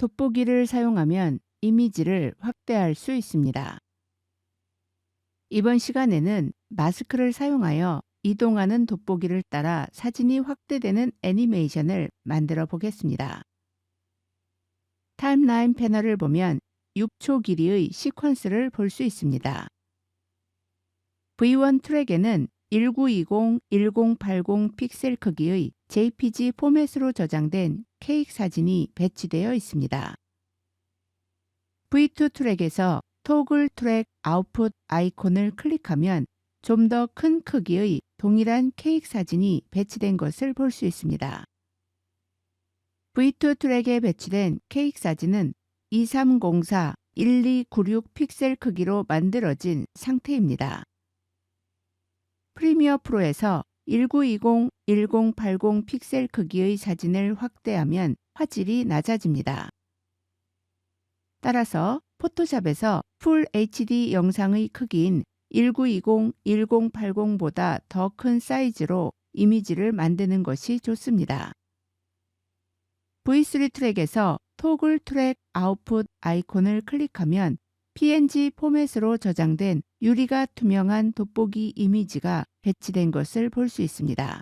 돋보기를 사용하면 이미지를 확대할 수 있습니다. 이번 시간에는 마스크를 사용하여 이동하는 돋보기를 따라 사진이 확대되는 애니메이션을 만들어 보겠습니다. 타임라인 패널을 보면 6초 길이의 시퀀스를 볼 수 있습니다. V1 트랙에는 1920-1080 픽셀 크기의 JPG 포맷으로 저장된 케이크 사진이 배치되어 있습니다. V2 트랙에서 토글 트랙 아웃풋 아이콘을 클릭하면 좀 더 큰 크기의 동일한 케이크 사진이 배치된 것을 볼 수 있습니다. V2 트랙에 배치된 케이크 사진은 2304-1296 픽셀 크기로 만들어진 상태입니다. 프리미어 프로에서 1920-1080 픽셀 크기의 사진을 확대하면 화질이 낮아집니다. 따라서 포토샵에서 풀 HD 영상의 크기인 1920-1080보다 더 큰 사이즈로 이미지를 만드는 것이 좋습니다. V3 트랙에서 토글 트랙 아웃풋 아이콘을 클릭하면 PNG 포맷으로 저장된 유리가 투명한 돋보기 이미지가 배치된 것을 볼 수 있습니다.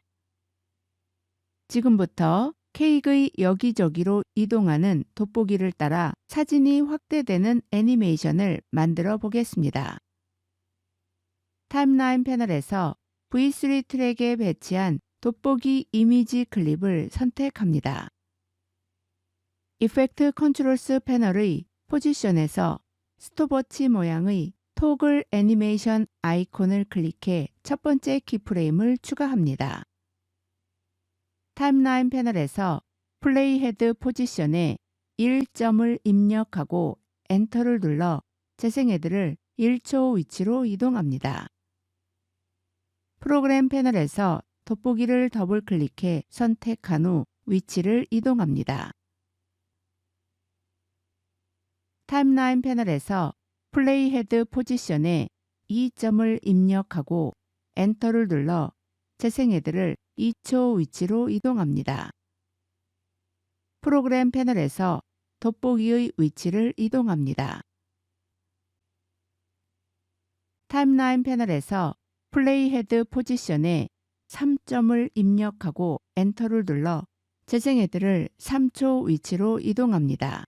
지금부터 케이크의 여기저기로 이동하는 돋보기를 따라 사진이 확대되는 애니메이션을 만들어 보겠습니다. 타임라인 패널에서 V3 트랙에 배치한 돋보기 이미지 클립을 선택합니다. 이펙트 컨트롤스 패널의 포지션에서 스톱워치 모양의 토글 애니메이션 아이콘을 클릭해 첫 번째 키프레임을 추가합니다. 타임라인 패널에서 플레이 헤드 포지션에 1점을 입력하고 엔터를 눌러 재생 헤드를 1초 위치로 이동합니다. 프로그램 패널에서 돋보기를 더블 클릭해 선택한 후 위치를 이동합니다. 타임라인 패널에서 플레이 헤드 포지션에 2점을 입력하고 엔터를 눌러 재생 헤드를 2초 위치로 이동합니다. 프로그램 패널에서 돋보기의 위치를 이동합니다. 타임라인 패널에서 플레이 헤드 포지션에 3점을 입력하고 엔터를 눌러 재생 헤드를 3초 위치로 이동합니다.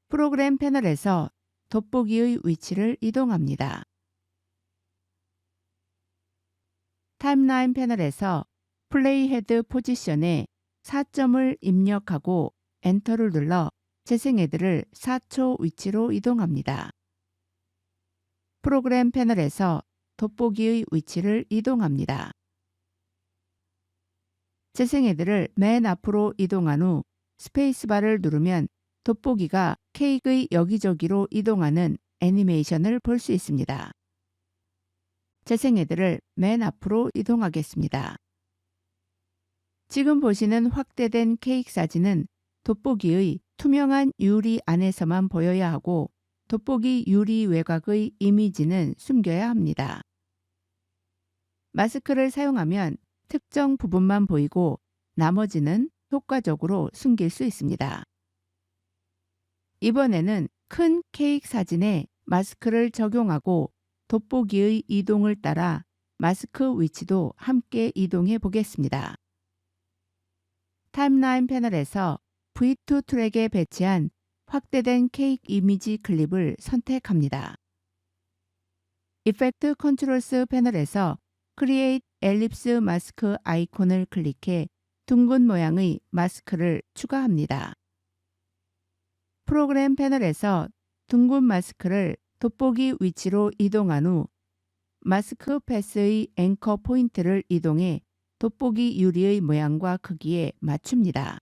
프로그램 패널에서 돋보기의 위치를 이동합니다. 타임라인 패널에서 플레이 헤드 포지션에 4점을 입력하고 엔터를 눌러 재생 헤드를 4초 위치로 이동합니다. 프로그램 패널에서 돋보기의 위치를 이동합니다. 재생 헤드를 맨 앞으로 이동한 후 스페이스바를 누르면 돋보기가 케이크의 여기저기로 이동하는 애니메이션을 볼 수 있습니다. 재생 헤드를 맨 앞으로 이동하겠습니다. 지금 보시는 확대된 케이크 사진은 돋보기의 투명한 유리 안에서만 보여야 하고 돋보기 유리 외곽의 이미지는 숨겨야 합니다. 마스크를 사용하면 특정 부분만 보이고 나머지는 효과적으로 숨길 수 있습니다. 이번에는 큰 케이크 사진에 마스크를 적용하고 돋보기의 이동을 따라 마스크 위치도 함께 이동해 보겠습니다. 타임라인 패널에서 V2 트랙에 배치한 확대된 케이크 이미지 클립을 선택합니다. 이펙트 컨트롤스 패널에서 크리에이트 엘립스 마스크 아이콘을 클릭해 둥근 모양의 마스크를 추가합니다. 프로그램 패널에서 둥근 마스크를 돋보기 위치로 이동한 후 마스크 패스의 앵커 포인트를 이동해 돋보기 유리의 모양과 크기에 맞춥니다.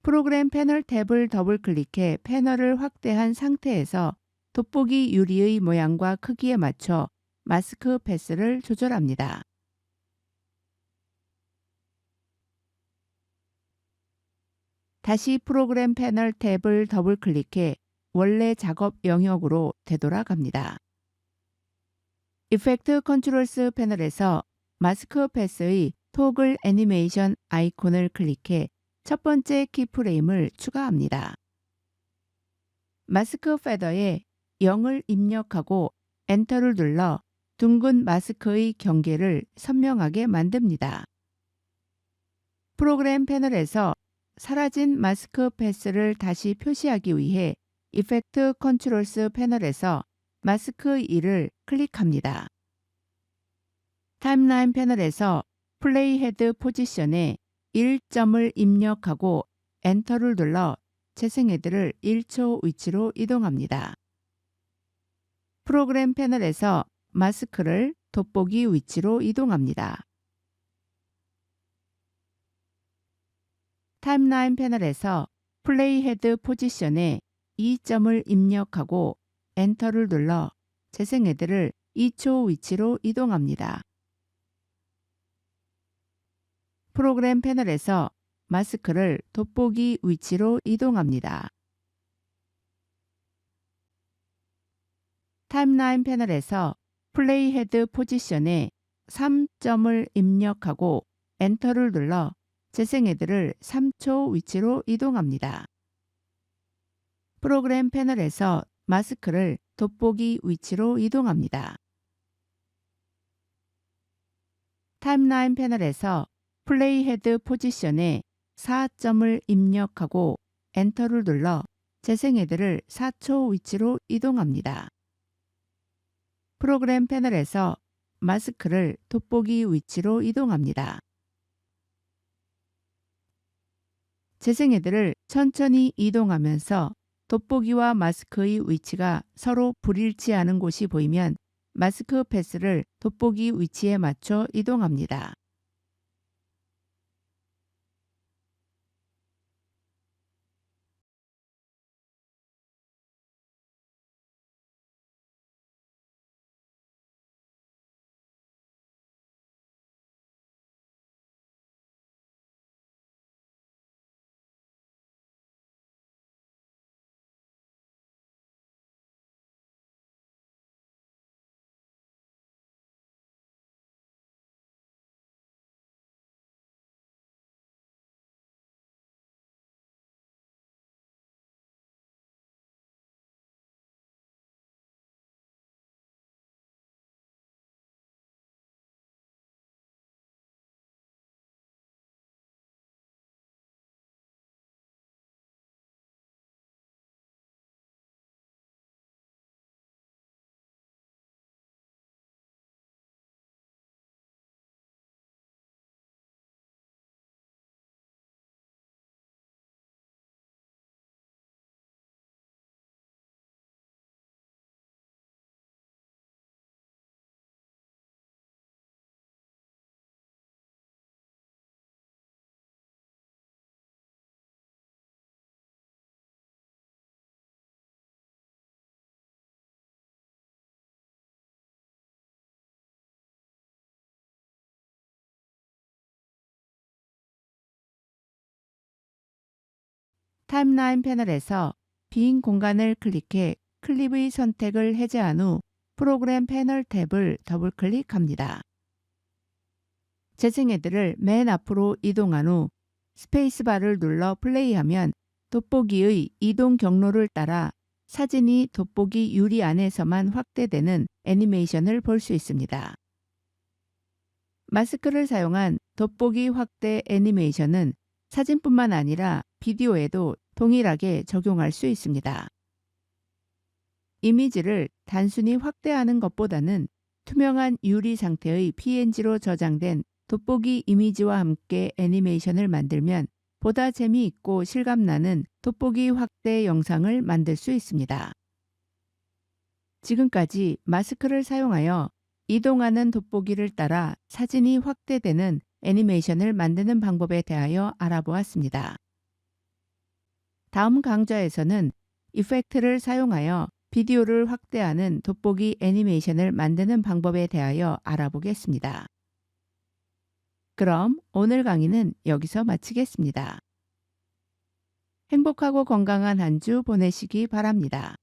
프로그램 패널 탭을 더블 클릭해 패널을 확대한 상태에서 돋보기 유리의 모양과 크기에 맞춰 마스크 패스를 조절합니다. 다시 프로그램 패널 탭을 더블 클릭해 원래 작업 영역으로 되돌아갑니다. 이펙트 컨트롤스 패널에서 마스크 패스의 토글 애니메이션 아이콘을 클릭해 첫 번째 키프레임을 추가합니다. 마스크 패더에 0을 입력하고 엔터를 눌러 둥근 마스크의 경계를 선명하게 만듭니다. 프로그램 패널에서 사라진 마스크 패스를 다시 표시하기 위해 이펙트 컨트롤스 패널에서 마스크 1을 클릭합니다. 타임라인 패널에서 플레이 헤드 포지션에 1점을 입력하고 엔터를 눌러 재생 헤드를 1초 위치로 이동합니다. 프로그램 패널에서 마스크를 돋보기 위치로 이동합니다. 타임라인 패널에서 플레이 헤드 포지션에 2점을 입력하고 엔터를 눌러 재생 헤드를 2초 위치로 이동합니다. 프로그램 패널에서 마스크를 돋보기 위치로 이동합니다. 타임라인 패널에서 플레이 헤드 포지션에 3점을 입력하고 엔터를 눌러 재생 헤드를 3초 위치로 이동합니다. 프로그램 패널에서 마스크를 돋보기 위치로 이동합니다. 타임라인 패널에서 플레이 헤드 포지션에 4점을 입력하고 엔터를 눌러 재생 헤드를 4초 위치로 이동합니다. 프로그램 패널에서 마스크를 돋보기 위치로 이동합니다. 재생 헤드를 천천히 이동하면서 돋보기와 마스크의 위치가 서로 불일치하는 곳이 보이면 마스크 패스를 돋보기 위치에 맞춰 이동합니다. 타임라인 패널에서 빈 공간을 클릭해 클립의 선택을 해제한 후 프로그램 패널 탭을 더블 클릭합니다. 재생 헤드를 맨 앞으로 이동한 후 스페이스바를 눌러 플레이하면 돋보기의 이동 경로를 따라 사진이 돋보기 유리 안에서만 확대되는 애니메이션을 볼 수 있습니다. 마스크를 사용한 돋보기 확대 애니메이션은 사진뿐만 아니라 비디오에도 동일하게 적용할 수 있습니다. 이미지를 단순히 확대하는 것보다는 투명한 유리 상태의 PNG로 저장된 돋보기 이미지와 함께 애니메이션을 만들면 보다 재미있고 실감나는 돋보기 확대 영상을 만들 수 있습니다. 지금까지 마스크를 사용하여 이동하는 돋보기를 따라 사진이 확대되는 애니메이션을 만드는 방법에 대하여 알아보았습니다. 다음 강좌에서는 이펙트를 사용하여 비디오를 확대하는 돋보기 애니메이션을 만드는 방법에 대하여 알아보겠습니다. 그럼 오늘 강의는 여기서 마치겠습니다. 행복하고 건강한 한 주 보내시기 바랍니다.